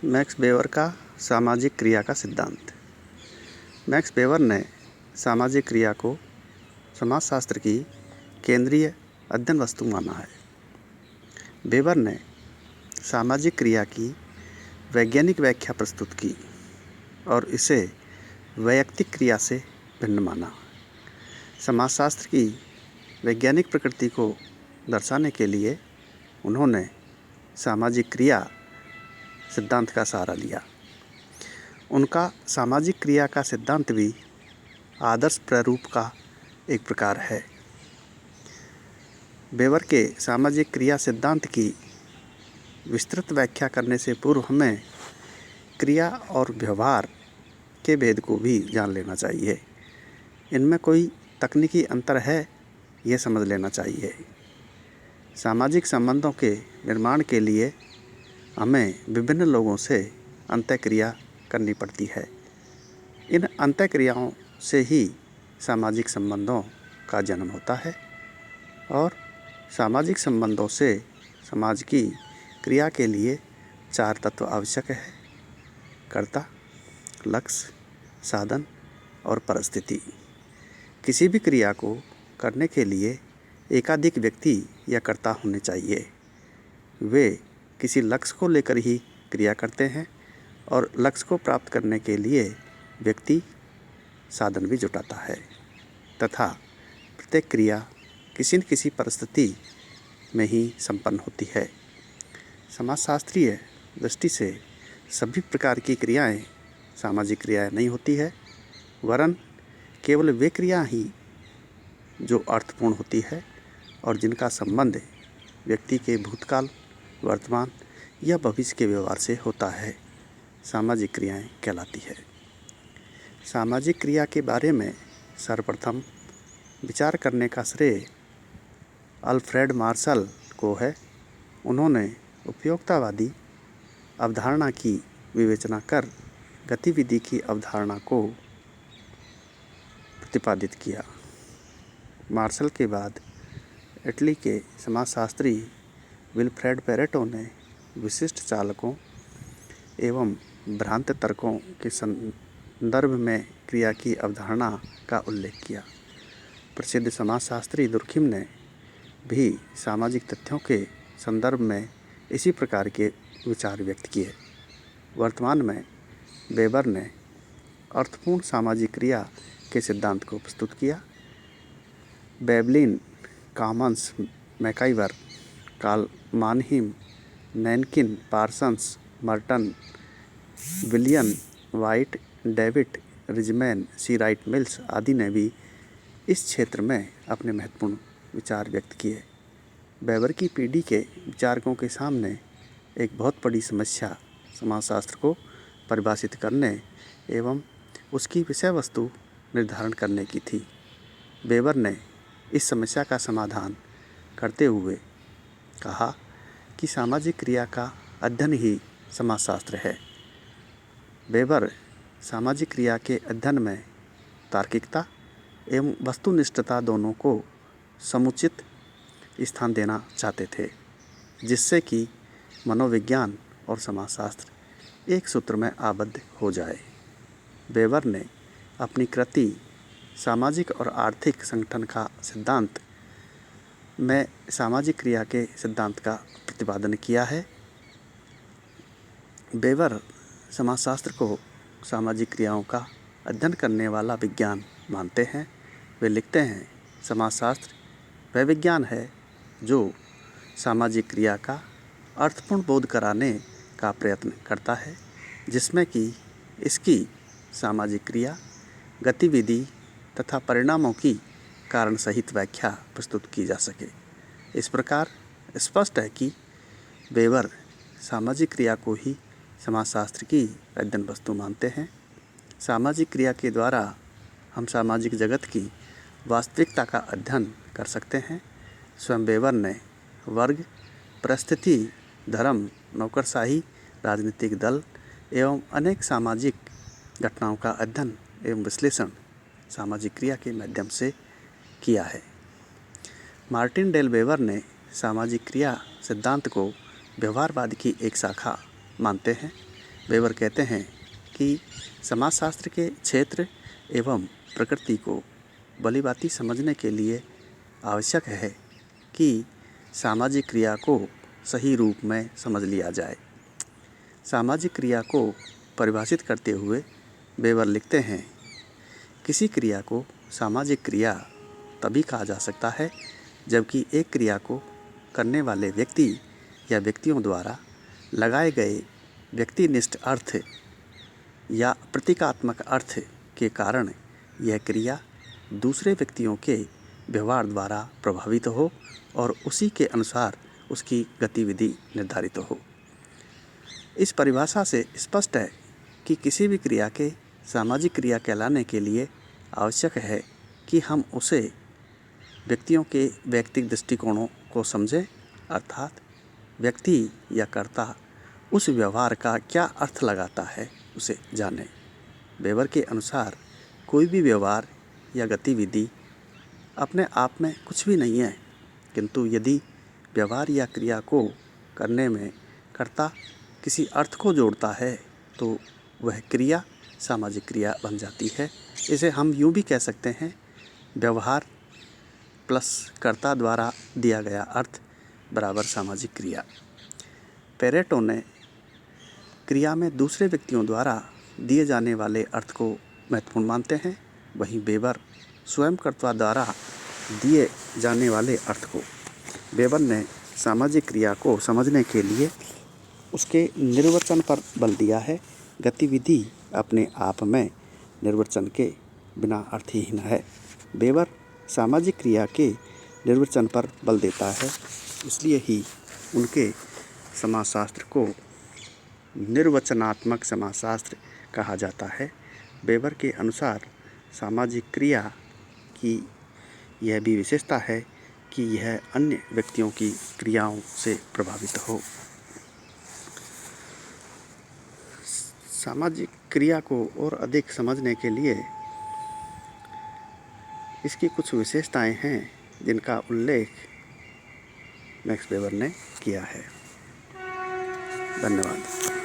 Max weber का सामाजिक क्रिया का सिद्धांत। मैक्स वेबर ने सामाजिक क्रिया को समाजशास्त्र की केंद्रीय अध्ययन वस्तु माना है। वेबर ने सामाजिक क्रिया की वैज्ञानिक व्याख्या प्रस्तुत की और इसे वैयक्तिक क्रिया से भिन्न माना। समाजशास्त्र की वैज्ञानिक प्रकृति को दर्शाने के लिए उन्होंने सामाजिक क्रिया सिद्धांत का सहारा लिया। उनका सामाजिक क्रिया का सिद्धांत भी आदर्श प्रारूप का एक प्रकार है। वेबर के सामाजिक क्रिया सिद्धांत की विस्तृत व्याख्या करने से पूर्व हमें क्रिया और व्यवहार के भेद को भी जान लेना चाहिए। इनमें कोई तकनीकी अंतर है, यह समझ लेना चाहिए। सामाजिक संबंधों के निर्माण के लिए हमें विभिन्न लोगों से अंतःक्रिया करनी पड़ती है। इन अंतःक्रियाओं से ही सामाजिक संबंधों का जन्म होता है और सामाजिक संबंधों से समाज की क्रिया के लिए 4 तत्व आवश्यक है: कर्ता, लक्ष्य, साधन और परिस्थिति। किसी भी क्रिया को करने के लिए एकाधिक व्यक्ति या कर्ता होने चाहिए। वे किसी लक्ष्य को लेकर ही क्रिया करते हैं और लक्ष्य को प्राप्त करने के लिए व्यक्ति साधन भी जुटाता है तथा प्रत्येक क्रिया किसी न किसी परिस्थिति में ही संपन्न होती है। समाजशास्त्रीय दृष्टि से सभी प्रकार की क्रियाएं सामाजिक क्रियाएं नहीं होती है, वरन केवल वे क्रिया ही जो अर्थपूर्ण होती है और जिनका संबंध व्यक्ति के भूतकाल, वर्तमान या भविष्य के व्यवहार से होता है, सामाजिक क्रियाएं कहलाती है। सामाजिक क्रिया के बारे में सर्वप्रथम विचार करने का श्रेय अल्फ्रेड मार्शल को है। उन्होंने उपयोगितावादी अवधारणा की विवेचना कर गतिविधि की अवधारणा को प्रतिपादित किया। मार्शल के बाद इटली के समाजशास्त्री विल्फ्रेड पेरेटो ने विशिष्ट चालकों एवं भ्रांत तर्कों के संदर्भ में क्रिया की अवधारणा का उल्लेख किया। प्रसिद्ध समाजशास्त्री दुर्खिम ने भी सामाजिक तथ्यों के संदर्भ में इसी प्रकार के विचार व्यक्त किए। वर्तमान में वेबर ने अर्थपूर्ण सामाजिक क्रिया के सिद्धांत को प्रस्तुत किया। Veblen, Commons, MacIver, Karl Mannheim, नैनकिन, Parsons, Merton, William Whyte, David Riesman, C Wright Mills आदि ने भी इस क्षेत्र में अपने महत्वपूर्ण विचार व्यक्त किए। वेबर की पीढ़ी के विचारकों के सामने एक बहुत बड़ी समस्या समाजशास्त्र को परिभाषित करने एवं उसकी विषय वस्तु निर्धारण करने की थी। वेबर ने इस समस्या का समाधान करते हुए कहा कि सामाजिक क्रिया का अध्ययन ही समाजशास्त्र है। वेबर सामाजिक क्रिया के अध्ययन में तार्किकता एवं वस्तुनिष्ठता दोनों को समुचित स्थान देना चाहते थे, जिससे कि मनोविज्ञान और समाजशास्त्र एक सूत्र में आबद्ध हो जाए। वेबर ने अपनी कृति सामाजिक और आर्थिक संगठन का सिद्धांत में सामाजिक क्रिया के सिद्धांत का प्रतिपादन किया है। वेबर समाजशास्त्र को सामाजिक क्रियाओं का अध्ययन करने वाला विज्ञान मानते हैं। वे लिखते हैं, समाजशास्त्र वह विज्ञान है जो सामाजिक क्रिया का अर्थपूर्ण बोध कराने का प्रयत्न करता है, जिसमें कि इसकी सामाजिक क्रिया, गतिविधि तथा परिणामों की कारण सहित व्याख्या प्रस्तुत की जा सके। इस प्रकार स्पष्ट है कि वेबर सामाजिक क्रिया को ही समाजशास्त्र की अध्ययन वस्तु मानते हैं। सामाजिक क्रिया के द्वारा हम सामाजिक जगत की वास्तविकता का अध्ययन कर सकते हैं। स्वयं वेबर ने वर्ग, परिस्थिति, धर्म, नौकरशाही, राजनीतिक दल एवं अनेक सामाजिक घटनाओं का अध्ययन एवं विश्लेषण सामाजिक क्रिया के माध्यम से किया है। मार्टिन डेल वेबर ने सामाजिक क्रिया सिद्धांत को व्यवहारवाद की एक शाखा मानते हैं। वेबर कहते हैं कि समाजशास्त्र के क्षेत्र एवं प्रकृति को भलीभांति समझने के लिए आवश्यक है कि सामाजिक क्रिया को सही रूप में समझ लिया जाए। सामाजिक क्रिया को परिभाषित करते हुए वेबर लिखते हैं, किसी क्रिया को सामाजिक क्रिया तभी कहा जा सकता है जबकि एक क्रिया को करने वाले व्यक्ति या व्यक्तियों द्वारा लगाए गए व्यक्तिनिष्ठ अर्थ या प्रतीकात्मक अर्थ के कारण यह क्रिया दूसरे व्यक्तियों के व्यवहार द्वारा प्रभावित हो और उसी के अनुसार उसकी गतिविधि निर्धारित हो। इस परिभाषा से स्पष्ट है कि किसी भी क्रिया के सामाजिक क्रिया कहलाने के लिए आवश्यक है कि हम उसे व्यक्तियों के व्यक्तिगत दृष्टिकोणों को समझें, अर्थात व्यक्ति या कर्ता उस व्यवहार का क्या अर्थ लगाता है उसे जानें। वेबर के अनुसार कोई भी व्यवहार या गतिविधि अपने आप में कुछ भी नहीं है, किंतु यदि व्यवहार या क्रिया को करने में कर्ता किसी अर्थ को जोड़ता है तो वह क्रिया सामाजिक क्रिया बन जाती है। इसे हम यूँ भी कह सकते हैं, व्यवहार प्लस कर्ता द्वारा दिया गया अर्थ बराबर सामाजिक क्रिया। पेरेटो ने क्रिया में दूसरे व्यक्तियों द्वारा दिए जाने वाले अर्थ को महत्वपूर्ण मानते हैं, वहीं वेबर स्वयं कर्ता द्वारा दिए जाने वाले अर्थ को। वेबर ने सामाजिक क्रिया को समझने के लिए उसके निर्वचन पर बल दिया है। गतिविधि अपने आप में निर्वचन के बिना अर्थहीन है। वेबर सामाजिक क्रिया के निर्वचन पर बल देता है, इसलिए ही उनके समाजशास्त्र को निर्वचनात्मक समाजशास्त्र कहा जाता है। वेबर के अनुसार सामाजिक क्रिया की यह भी विशेषता है कि यह अन्य व्यक्तियों की क्रियाओं से प्रभावित हो। सामाजिक क्रिया को और अधिक समझने के लिए इसकी कुछ विशेषताएं हैं जिनका उल्लेख मैक्स वेबर ने किया है। धन्यवाद।